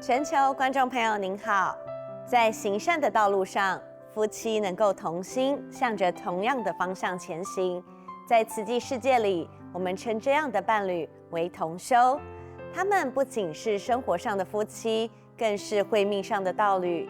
全球观众朋友您好，在行善的道路上，夫妻能够同心，向着同样的方向前行。在慈济世界里，我们称这样的伴侣为同修。他们不仅是生活上的夫妻，更是慧命上的道侣。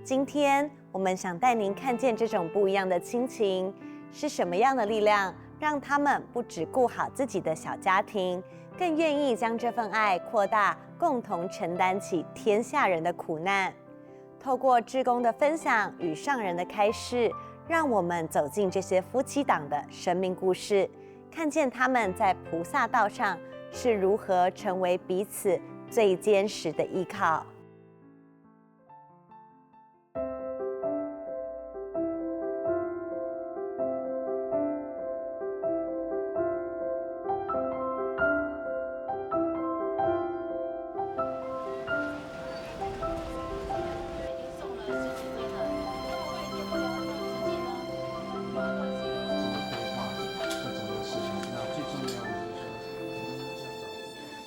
今天我们想带您看见这种不一样的亲情，是什么样的力量，让他们不只顾好自己的小家庭，更愿意将这份爱扩大，共同承担起天下人的苦难。透过志工的分享与上人的开示，让我们走进这些夫妻档的生命故事，看见他们在菩萨道上是如何成为彼此最坚实的依靠。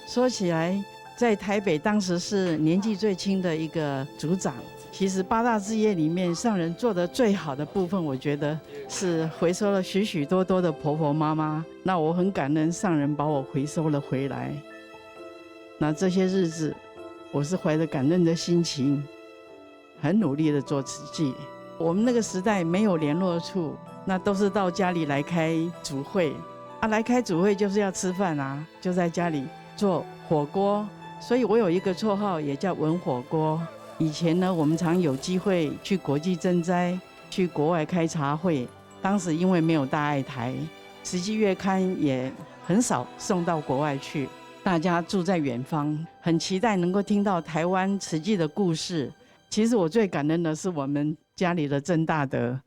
说起来，在台北当时是年纪最轻的一个组长。其实八大志业里面，上人做的最好的部分，我觉得是回收了许许多多的婆婆妈妈。那我很感恩上人把我回收了回来。那这些日子，我是怀着感恩的心情，很努力的做慈济。我们那个时代没有联络处，那都是到家里来开组会啊，来开组会就是要吃饭啊，就在家里做火锅，所以我有一个绰号也叫文火锅。以前呢，我们常有机会去国际赈灾，去国外开茶会。当时因为没有大爱台，慈济月刊也很少送到国外去，大家住在远方，很期待能够听到台湾慈济的故事。其实我最感恩的是我们家里的郑大德，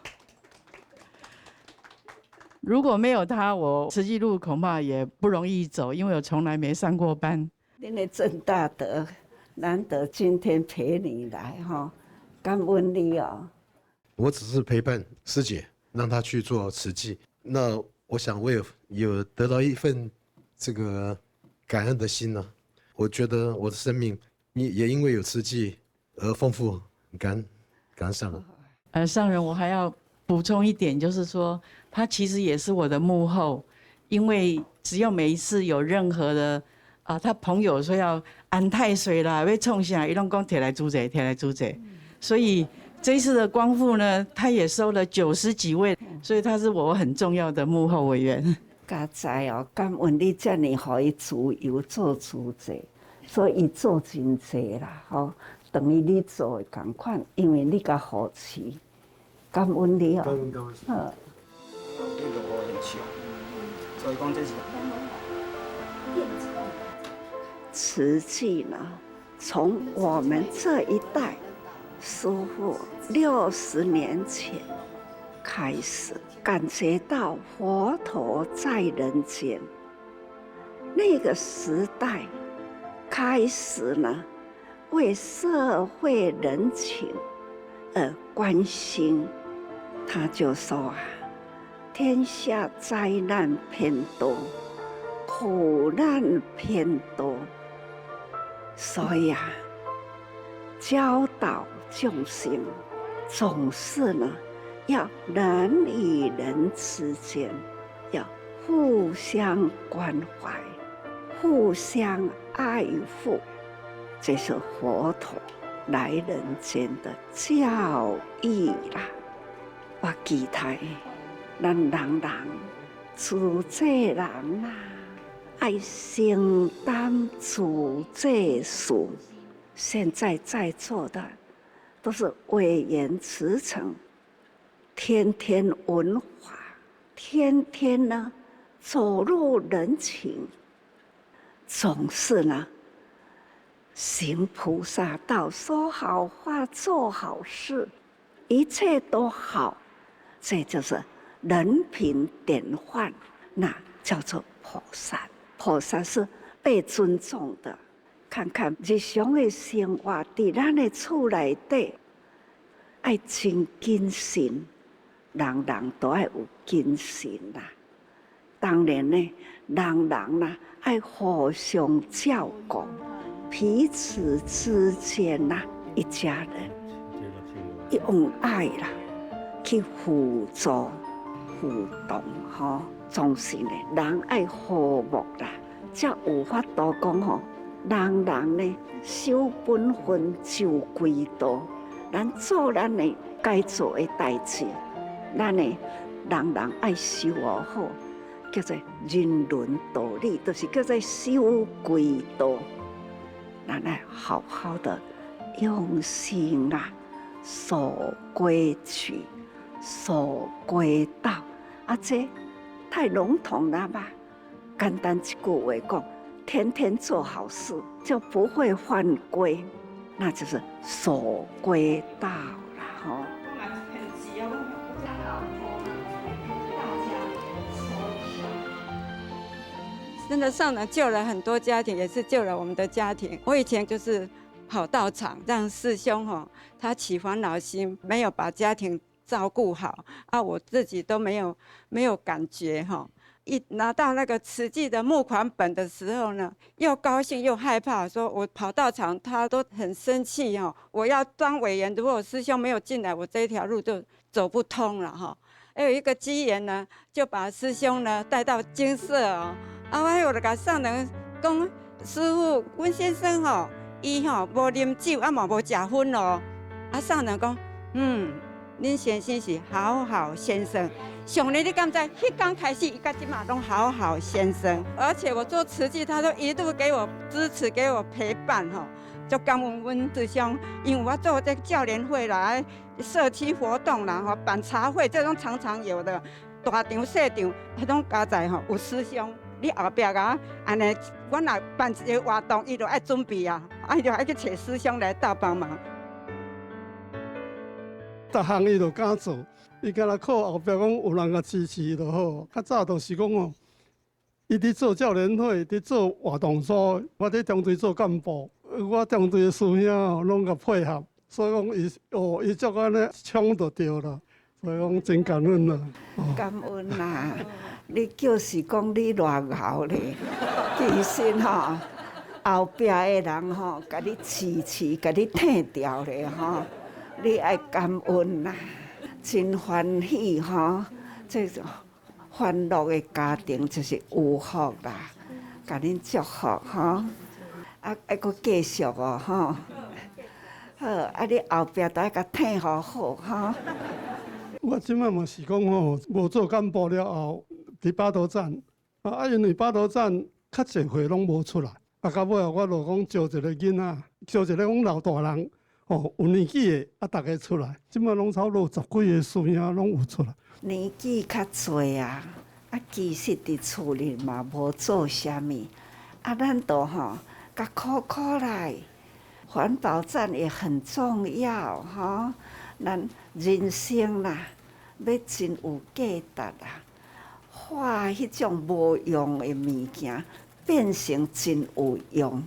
如果没有他，我慈济路恐怕也不容易走，因为我从来没上过班。恁的郑大德，难得今天陪你来哈，感恩你哦。我只是陪伴师姐，让她去做慈济。那我想我有得到一份这个感恩的心呢。我觉得我的生命也因为有慈济而丰富，感恩上人。上人，我还要补充一点，就是说他其实也是我的幕后，因为只要每一次有任何的他朋友说要安太岁啦，要冲啥，他都说摕来煮者，摕来煮者。所以这一次的光复呢，他也收了90几位，所以他是我很重要的幕后委员。加在哦，感恩你这么互伊自由做主者，所以伊做真济啦，吼，等于你做的同款，因为你甲扶持，感恩你哦。感恩。这个我很强，所以讲这是。慈济呢，从我们这一代师父60年前开始，感觉到佛陀在人间。那个时代开始呢，为社会人情而关心。他就说天下灾难偏多，苦难偏多。所以教导众生总是呢，要人与人之间要互相关怀、互相爱护，这是佛陀来人间的教义啦。我期待咱人自这人啦。爱承担主这事，现在在座的都是委员慈诚，天天闻法，天天呢走入人情，总是呢行菩萨道，说好话，做好事，一切都好，这就是人品典范，那叫做菩萨。菩萨是被尊重的。看看日常的生活，在咱的厝内底，爱真谨慎，人人都爱有谨慎啦。当然呢，人人啦爱互相照顾，彼此之间呐，一家人用爱啦去互助互动吼，总是呢人爱和睦啦，才有法度讲吼，人呢守本分就归道，咱做咱的该做的代志，咱呢人爱守好，叫做人伦道理，就是叫做守归道。咱来好好的用心啊，守规矩，守归道。这太笼统了吧？简单一句话讲，天天做好事就不会犯规，那就是守归道了吼。真的上人救了很多家庭，也是救了我们的家庭。我以前就是跑道场，让师兄他起烦恼心，没有把家庭照顾好啊，我自己都没有感觉一拿到那个慈济的募款本的时候呢，又高兴又害怕，说我跑道场他都很生气我要当委员，如果我师兄没有进来，我这一条路就走不通了还有一个机缘呢，就把师兄呢带到精舍我就甲上人讲，师父，阮先生伊无啉酒，嘛无食薰上人讲，恁先生是好好先生。上年你敢知？迄天开始，伊到今嘛拢好好先生。而且我做慈济，他都一路给我支持，给我陪伴就感恩阮师兄，因为我做这教联会啦、社区活动啦、办茶会，这种常常有的，大场小场，迄种家在有师兄。你后壁安尼，我若办一个活动，伊就爱准备伊就爱去找师兄来倒帮忙。逐项伊就敢做，伊敢若靠后壁讲有人甲支持就好。较早就是讲伊伫做教联会，伫做活动所，我伫中队做干部，我中队的师兄拢甲配合，所以讲伊足安尼抢就对了，所以讲真感恩啦。感恩啦！你就是讲你偌熬咧，其实后壁的人甲你饲，甲你疼掉咧你爱感恩啦，真欢喜这种欢乐的家庭就是有福啦，甲恁祝福还佫继续好，你后壁都要甲疼好我即摆嘛是讲无做干部了后。伫巴头站因为巴头站较侪货拢无出来，到尾我就讲招一个囡仔，招一个讲老大人，有年纪的大家出来，即摆拢差不多10几个师兄拢有出来。年纪较侪其实伫厝里嘛无做啥物，咱都甲苦来，环保站也很重要咱人生啦，要真有价值化迄种无用的物件变成真有用，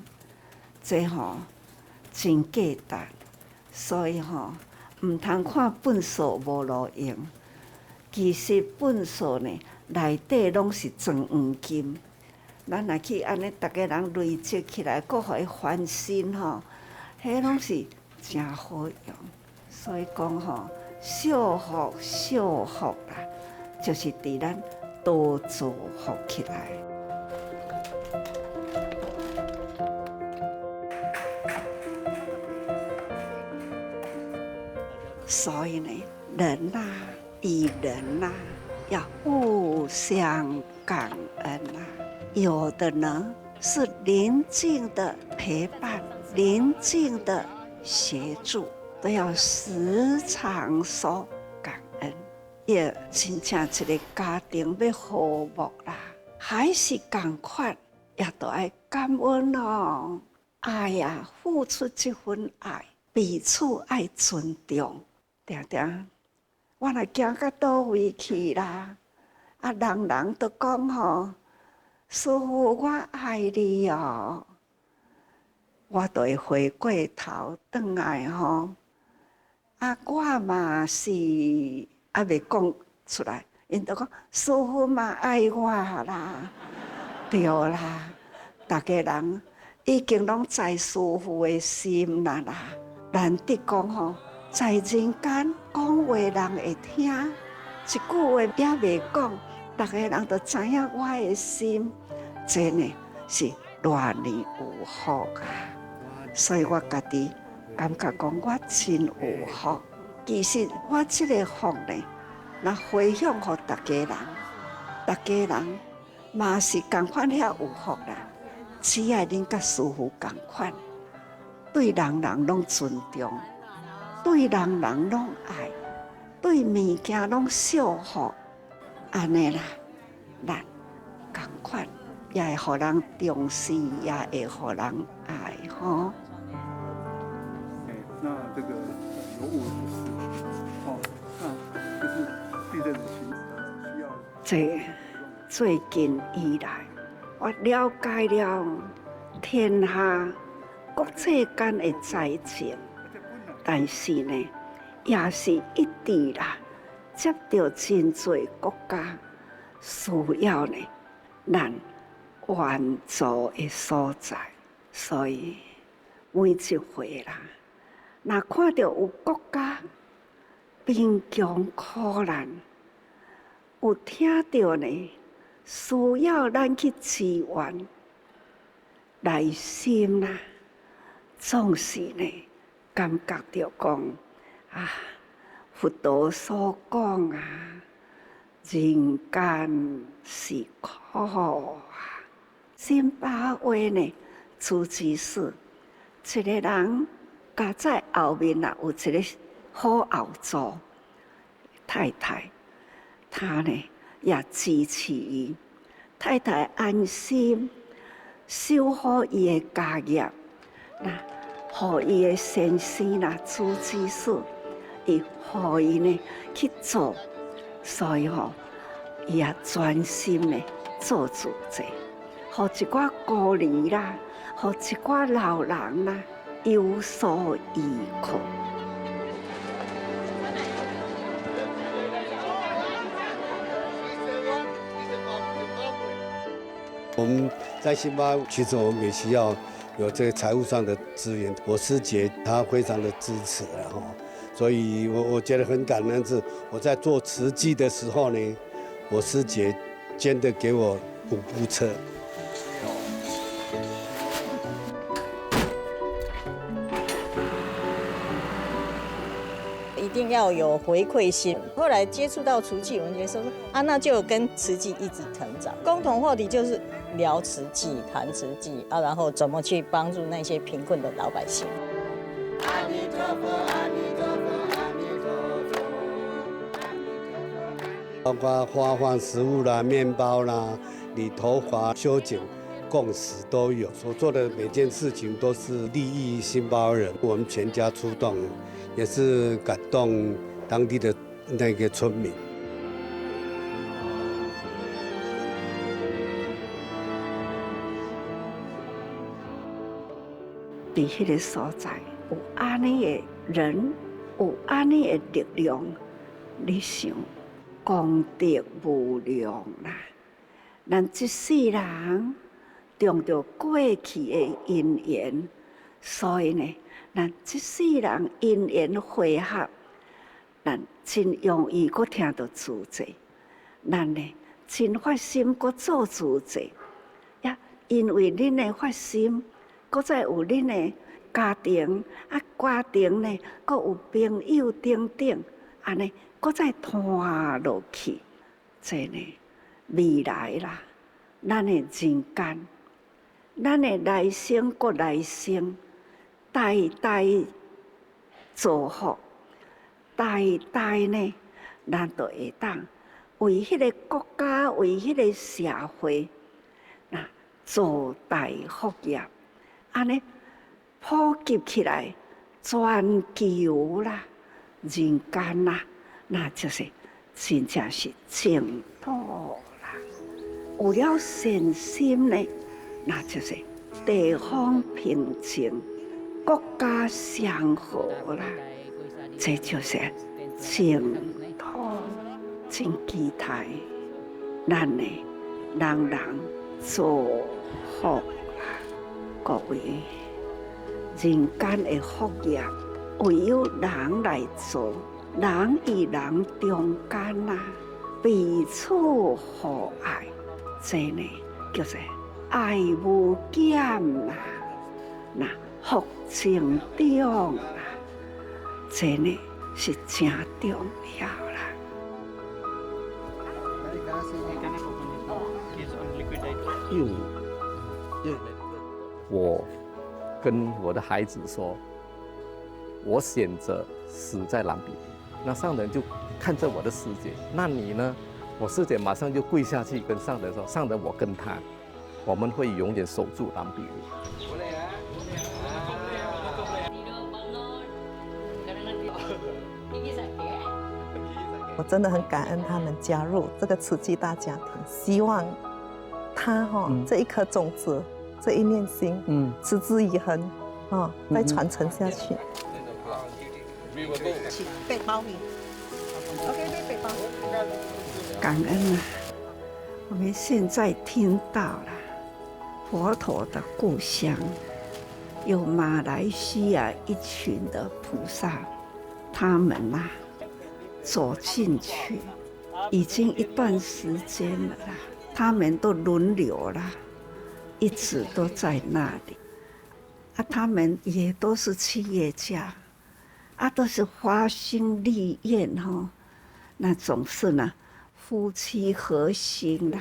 这真价值。所以唔通看粪扫无路用，其实粪扫呢内底拢是装黄金。咱若去安尼，逐个人累积起来，搁互伊翻新迄拢是真好用。所以讲小福啦，就是伫咱多祝福起来。所以呢，人与人要互相感恩有的呢是宁静的陪伴，宁静的协助，都要时常说感恩。也真正一个家庭要和睦啦，还是同款，也都爱感恩爱付出这份爱，彼此爱尊重。定我若行到倒位去啦，人都讲师父我爱你我就会回过头转来我嘛是未讲出来，因就讲师父嘛爱我啦，对啦，大家人已经拢在师父的心啦啦。难得讲吼，在人间讲话人会听，一句话也袂讲，大家人都知影我的心，真的是偌尼有福啊！所以我家己感觉讲，我真有福。其实我这个福呢，若回向给大家人，大家人嘛是同款遐有福啦。只要恁甲师父同款，对人人拢尊重，对人人拢爱，对物件拢惜福，安尼啦，咱同款也会互人重视，也会互人爱吼。那这个有五十哦，那就是地震的需要。这最近以来，我了解了天下国际间的灾情，但是呢，也是一直啦，接到真侪国家需要呢，咱援助的所在，所以每一回啦。若看到有国家贫穷苦难，有听到呢需要咱去支援，内心啦，总是呢感觉到讲啊，佛陀所讲啊，人间是苦啊。辛巴威呢，主持是一个人。家在后面啊，有一个好后座太太，她呢也支持伊，太太安心守好伊的家业，那互伊的先生啦、主治师，伊互伊呢去做，所以吼，伊也专心呢做主者，互一寡孤儿啦，互一寡老人啦。有所依靠。我们在辛巴，其实我们也需要有这个财务上的资源。我师姐她非常的支持，然后，所以我觉得很感恩是我在做慈济的时候呢，我师姐捐的给我5部车。一定要有回馈心。后来接触到慈济，我们觉得说啊，那就跟慈济一直成长。共同话题就是聊慈济、谈慈济啊，然后怎么去帮助那些贫困的老百姓。阿弥陀佛，阿弥陀佛，阿弥陀佛。包括发放食物啦、面包啦、理头发、修剪、供食都有。所做的每件事情都是利益辛巴人，我们全家出动。也是感动当地的那个村民。在迄个所在，有安尼的人，有安尼的力量，你想功德无量啦！咱一世人中着过去的因缘，所以呢。咱这世人因缘会合，咱真容易阁听到主者，咱呢真发心阁做主者，呀，因为恁的发心，阁再有恁的家庭，啊，家庭呢阁有朋友等等，安尼阁再拖落去，这呢未来啦，咱的人间，咱的来生阁来生。代代做福，代代呢，咱都会当为迄个国家、为迄个社会，那做大福业，安尼普及起来，全球啦、人间啦，那就是真正是净土啦。有了善心呢，那就是地方平静。国家祥和啦，这就是净土，真期待咱的人人做福啦。各位，人间的福业，唯有人来做，人与人中间啊，彼此互爱，这呢叫做爱无减啦，那福成长啦，这呢是真重要啦。我跟我的孩子说，我选择死在蓝比，那上人就看着我的师姐，那你呢？我师姐马上就跪下去跟上人说，上人，我跟他，我们会永远守住蓝比。我真的很感恩他们加入这个慈济大家庭，希望他这一颗种子，这一念心，持之以恒，再传承下去。背包里，OK， 背包。感恩啊！我们现在听到了佛陀的故乡，有马来西亚一群的菩萨，他们走进去，已经一段时间了啦，他们都轮流了，一直都在那里。他们也都是企业家，都是发心立愿那总是呢夫妻和心啦。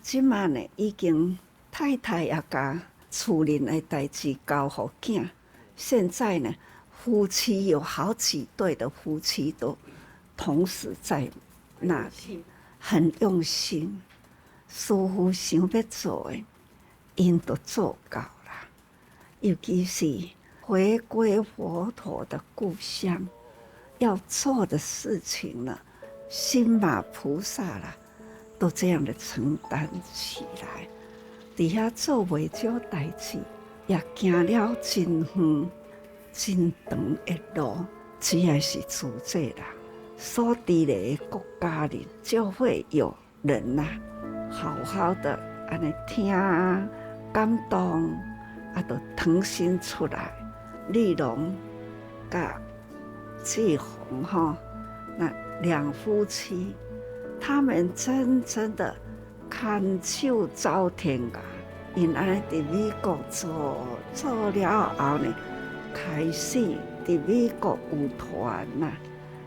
即马呢已经太太也甲厝里的代志交互囝，现在呢夫妻有好几对的夫妻都同时在那里，很用心。师父想要做的，因都做到了。尤其是回归佛陀的故乡，要做的事情呢，心马菩萨啦，都这样的承担起来。底下做袂少代志，也行了真远、真长的路，只要是自己啦。所伫的国家里，就会有人好好的安尼听感动，就腾心出来。丽蓉甲季红那两夫妻，他们真正的牵手走天涯。因安尼伫美国做了后呢，开始伫美国有团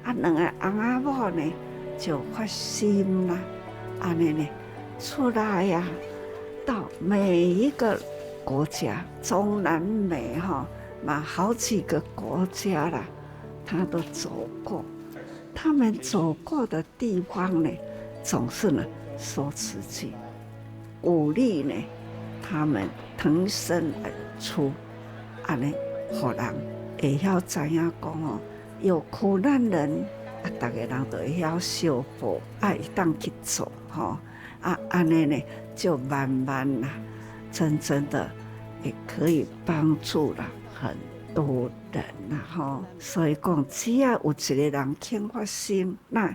两个翁仔某呢就发心啦，安尼呢出来到每一个国家，中南美嘛好几个国家啦，他都走过。他们走过的地方呢，总是呢说慈济，鼓励呢他们腾身而出，安尼互人会晓知影讲有苦难人，大家人都会晓相补，会当去做安尼呢就慢慢真正的也可以帮助了很多人所以讲，只要有一个人肯发心，那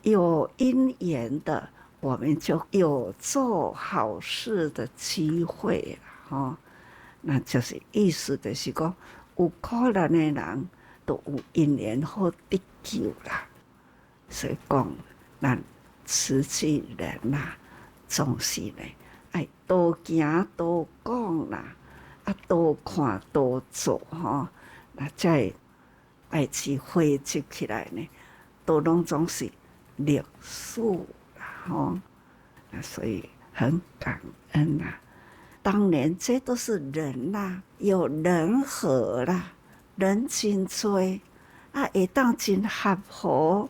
有因缘的，我们就有做好事的机会了那就是意思就是讲，有苦难的人都有因缘好得救啦。所以讲，咱慈济人总是呢爱多行多讲啦，多看多做那再爱去汇集起来呢，都拢总是历史啦那所以很感恩当然这都是人有人和啦，人真多会当真合和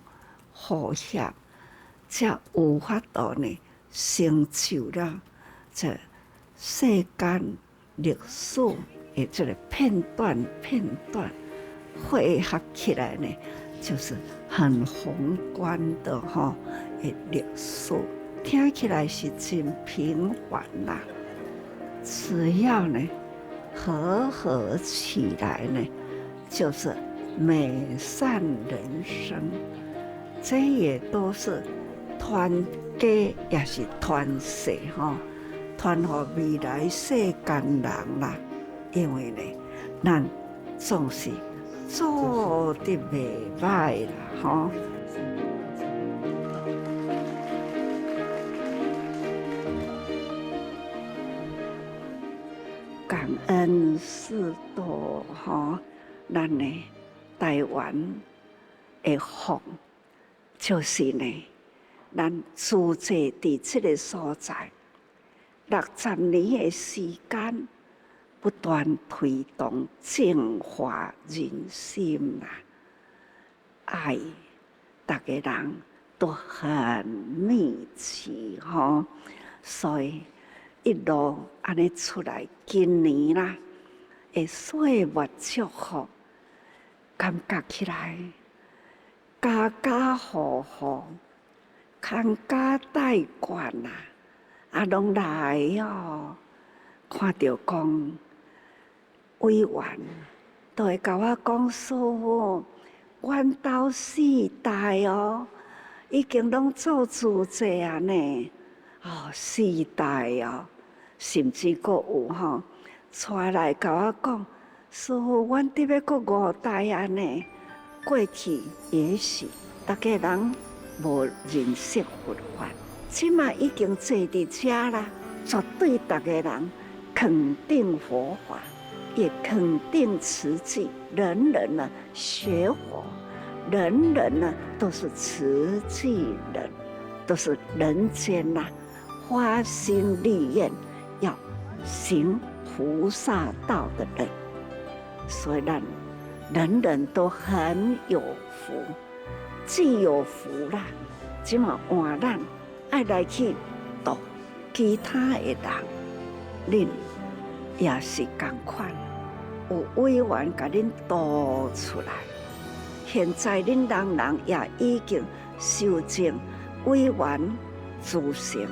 互协，才有法度呢成就了这世间历史的这个片段汇合起来呢，就是很宏观的历史。听起来是真平凡啦，只要呢合起来呢，就是美善人生。这也都是团结，也是团结团予未来世间人啦，因为呢，咱总是做得袂歹啦，吼。感恩师多吼，咱呢台湾的福，就是呢，咱住在伫这个所在，60年的时间，不断推动净化人心啦，爱，大家人都很密切吼，所以一路安尼出来，今年啦，会岁月祝福，感觉起来家家户户，康家带眷啊，拢来哦，看到讲委员都会甲我讲师父，阮兜4代哦，已经拢做主席啊呢。哦，4代哦，甚至阁有吼，带来甲我讲，师父，阮得要阁5代啊呢。过去也许大家人无认识佛法，即马已经坐伫遮啦，绝对大家人肯定佛法，也肯定慈济，人人呢学佛，人人呢都是慈济人，都是人间呐。发心立愿要行菩萨道的人，所以人人都很有福。既有福啦，即嘛换咱爱来去度其他的人，恁也是同款，有委员甲恁度出来。现在恁人也已经修正委员自成。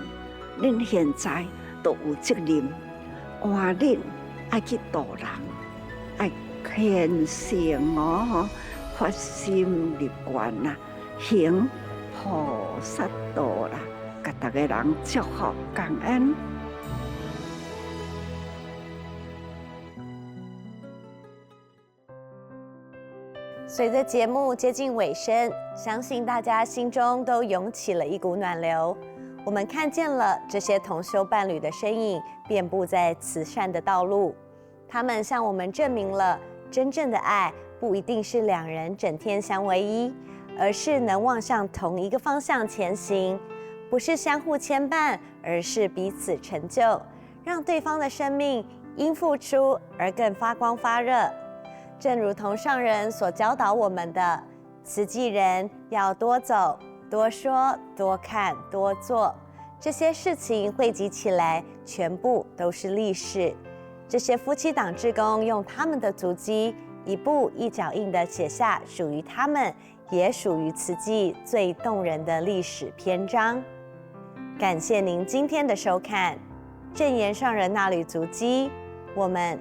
恁现在都有责任，换恁爱去度人，爱虔诚哦，发心立愿啦，行菩萨道啦，甲大家人祝福感恩。随着节目接近尾声，相信大家心中都涌起了一股暖流。我们看见了这些同修伴侣的身影遍布在慈善的道路，他们向我们证明了真正的爱不一定是2人整天相为一，而是能望向同一个方向前行，不是相互牵绊，而是彼此成就，让对方的生命因付出而更发光发热。正如同上人所教导我们的，慈济人要多走、多说、多看、多做，这些事情汇集起来，全部都是历史。这些夫妻档志工用他们的足迹，一步一脚印地写下属于他们，也属于慈济最动人的历史篇章。感谢您今天的收看，正言上人那缕足迹，我们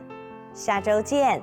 下周见。